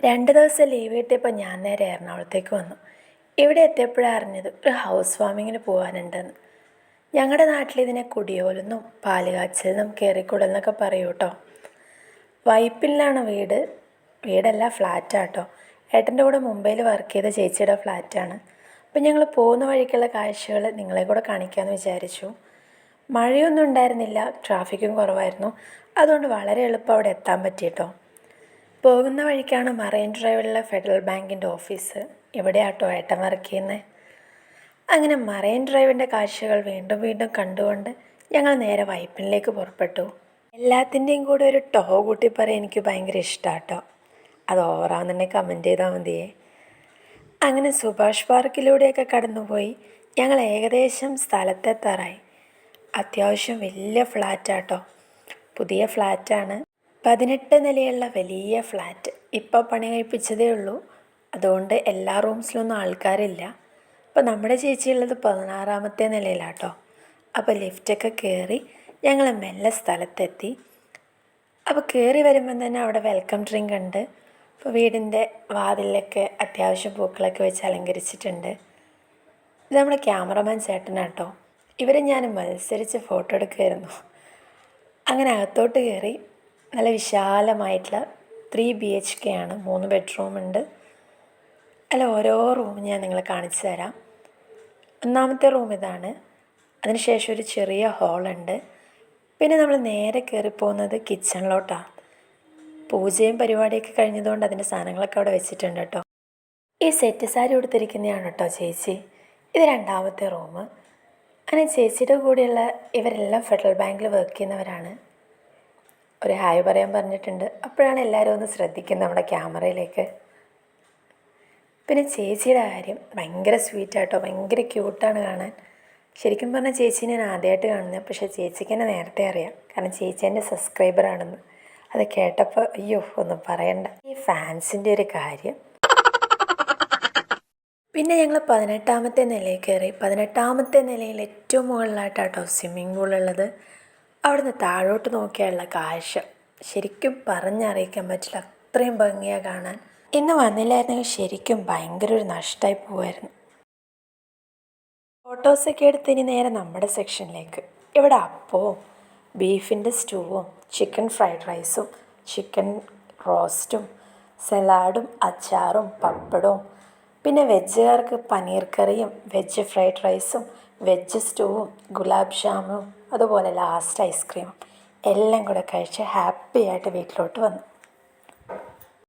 2 ദിവസം ലീവ് കിട്ടിയപ്പോൾ ഞാൻ നേരെ എറണാകുളത്തേക്ക് വന്നു. ഇവിടെ എത്തിയപ്പോഴാണ് അറിഞ്ഞത് ഒരു ഹൗസ് വാമിങ്ങിന് പോകാനുണ്ടെന്ന്. ഞങ്ങളുടെ നാട്ടിലിതിനെ കുടിയോലെന്നും പാലുകാച്ചലെന്നും കയറിക്കൂടലെന്നൊക്കെ പറയൂ കേട്ടോ. വൈപ്പിനിലാണ് വീട്. വീടല്ല, ഫ്ലാറ്റാട്ടോ. ഏട്ടൻ്റെ കൂടെ മുംബൈയിൽ വർക്ക് ചെയ്ത ചേച്ചിയുടെ ഫ്ലാറ്റാണ്. അപ്പം ഞങ്ങൾ പോകുന്ന വഴിക്കുള്ള കാഴ്ചകൾ നിങ്ങളെ കൂടെ കാണിക്കാമെന്ന് വിചാരിച്ചു. മഴയൊന്നും ഉണ്ടായിരുന്നില്ല, ട്രാഫിക്കും കുറവായിരുന്നു. അതുകൊണ്ട് വളരെ എളുപ്പം അവിടെ എത്താൻ പറ്റിയിട്ടോ. പോകുന്ന വഴിക്കാണ് മറൈൻ ഡ്രൈവിലുള്ള ഫെഡറൽ ബാങ്കിൻ്റെ ഓഫീസ്. ഇവിടെയാട്ടോ ഏട്ടൻ വർക്ക് ചെയ്യുന്നത്. അങ്ങനെ മറൈൻ ഡ്രൈവിൻ്റെ കാഴ്ചകൾ വീണ്ടും വീണ്ടും കണ്ടുകൊണ്ട് ഞങ്ങൾ നേരെ വൈപ്പിനിലേക്ക് പുറപ്പെട്ടു. എല്ലാത്തിൻ്റെയും കൂടെ ഒരു ടോ കൂട്ടി പറയാൻ എനിക്ക് ഭയങ്കര ഇഷ്ടമാട്ടോ. അത് ഓവറാകുന്നുണ്ടെങ്കിൽ കമൻറ്റ് ചെയ്താൽ മതിയേ. അങ്ങനെ സുഭാഷ് പാർക്കിലൂടെയൊക്കെ കടന്നുപോയി ഞങ്ങൾ ഏകദേശം സ്ഥലത്തെത്താറായി. അത്യാവശ്യം വലിയ ഫ്ലാറ്റാട്ടോ. പുതിയ ഫ്ലാറ്റാണ്. 18 നിലയുള്ള വലിയ ഫ്ലാറ്റ്. ഇപ്പോൾ പണി കഴിപ്പിച്ചതേ ഉള്ളൂ. അതുകൊണ്ട് എല്ലാ റൂംസിലൊന്നും ആൾക്കാരില്ല. അപ്പോൾ നമ്മുടെ ചേച്ചിയുള്ളത് 16ാമത്തെ നിലയിലാട്ടോ. അപ്പോൾ ലിഫ്റ്റൊക്കെ കയറി ഞങ്ങൾ മെല്ലെ സ്ഥലത്തെത്തി. അപ്പോൾ കയറി വരുമ്പം തന്നെ അവിടെ വെൽക്കം ഡ്രിങ്ക് ഉണ്ട്. അപ്പോൾ വീടിൻ്റെ വാതിലൊക്കെ അത്യാവശ്യം പൂക്കളൊക്കെ വെച്ച് അലങ്കരിച്ചിട്ടുണ്ട്. ഇത് നമ്മുടെ ക്യാമറമാൻ ചേട്ടനാട്ടോ. ഇവരെ ഞാൻ മത്സരിച്ച് ഫോട്ടോ എടുക്കുമായിരുന്നു. അങ്ങനെ അകത്തോട്ട് കയറി. നല്ല വിശാലമായിട്ടുള്ള 3 BHK ആണ്. 3 ബെഡ്റൂമുണ്ട്. അല്ല, ഓരോ റൂം ഞാൻ നിങ്ങളെ കാണിച്ചു തരാം. ഒന്നാമത്തെ റൂം ഇതാണ്. അതിനുശേഷം ഒരു ചെറിയ ഹോളുണ്ട്. പിന്നെ നമ്മൾ നേരെ കയറിപ്പോകുന്നത് കിച്ചണിലോട്ടാണ്. പൂജയും പരിപാടിയൊക്കെ കഴിഞ്ഞതുകൊണ്ട് അതിൻ്റെ സാധനങ്ങളൊക്കെ അവിടെ വെച്ചിട്ടുണ്ട് കേട്ടോ. ഈ സെറ്റ് സാരി കൊടുത്തിരിക്കുന്നതാണ് കേട്ടോ ചേച്ചി. ഇത് 2ാമത്തെ റൂം. അങ്ങനെ ചേച്ചിയുടെ കൂടെയുള്ള ഇവരെല്ലാം ഫെഡറൽ ബാങ്കിൽ വർക്ക് ചെയ്യുന്നവരാണ്. ഒരു ഹായ് പറയാൻ പറഞ്ഞിട്ടുണ്ട്. അപ്പോഴാണ് എല്ലാവരും ഒന്ന് ശ്രദ്ധിക്കുന്നത് നമ്മുടെ ക്യാമറയിലേക്ക്. പിന്നെ ചേച്ചിയുടെ കാര്യം ഭയങ്കര സ്വീറ്റാട്ടോ. ഭയങ്കര ക്യൂട്ടാണ് കാണാൻ. ശരിക്കും പറഞ്ഞാൽ ചേച്ചി ഞാൻ ആദ്യമായിട്ട് കാണുന്നത്. പക്ഷേ ചേച്ചിക്ക് എന്നെ നേരത്തെ അറിയാം. കാരണം ചേച്ചി എൻ്റെ സബ്സ്ക്രൈബറാണെന്ന്. അത് കേട്ടപ്പോൾ അയ്യോ ഒന്നും പറയണ്ട. ഈ ഫാൻസിൻ്റെ ഒരു കാര്യം. പിന്നെ ഞങ്ങൾ 18ാമത്തെ നിലയിൽ കയറി. 18ാമത്തെ നിലയിൽ ഏറ്റവും മുകളിലായിട്ടാട്ടോ സ്വിമ്മിംഗ് പൂളുള്ളത്. അവിടുന്ന് താഴോട്ട് നോക്കിയുള്ള കാഴ്ച ശരിക്കും പറഞ്ഞറിയിക്കാൻ പറ്റില്ല. അത്രയും ഭംഗിയാണ് കാണാൻ. ഇന്ന് വന്നില്ലായിരുന്നെങ്കിൽ ശരിക്കും ഭയങ്കര ഒരു നഷ്ടമായി പോവായിരുന്നു. ഫോട്ടോസൊക്കെ എടുത്ത് ഇനി നേരെ നമ്മുടെ സെക്ഷനിലേക്ക്. ഇവിടെ അപ്പവും ബീഫിൻ്റെ സ്റ്റൂവും ചിക്കൻ ഫ്രൈഡ് റൈസും ചിക്കൻ റോസ്റ്റും സലാഡും അച്ചാറും പപ്പടവും പിന്നെ വെജുകാർക്ക് പനീർ കറിയും വെജ് ഫ്രൈഡ് റൈസും വെജ് സ്റ്റൂവും ഗുലാബ് ജാമുനും അതുപോലെ ലാസ്റ്റ് ഐസ്ക്രീമും എല്ലാം കൂടെ കഴിച്ച് ഹാപ്പി ആയിട്ട് വീട്ടിലോട്ട് വന്നു.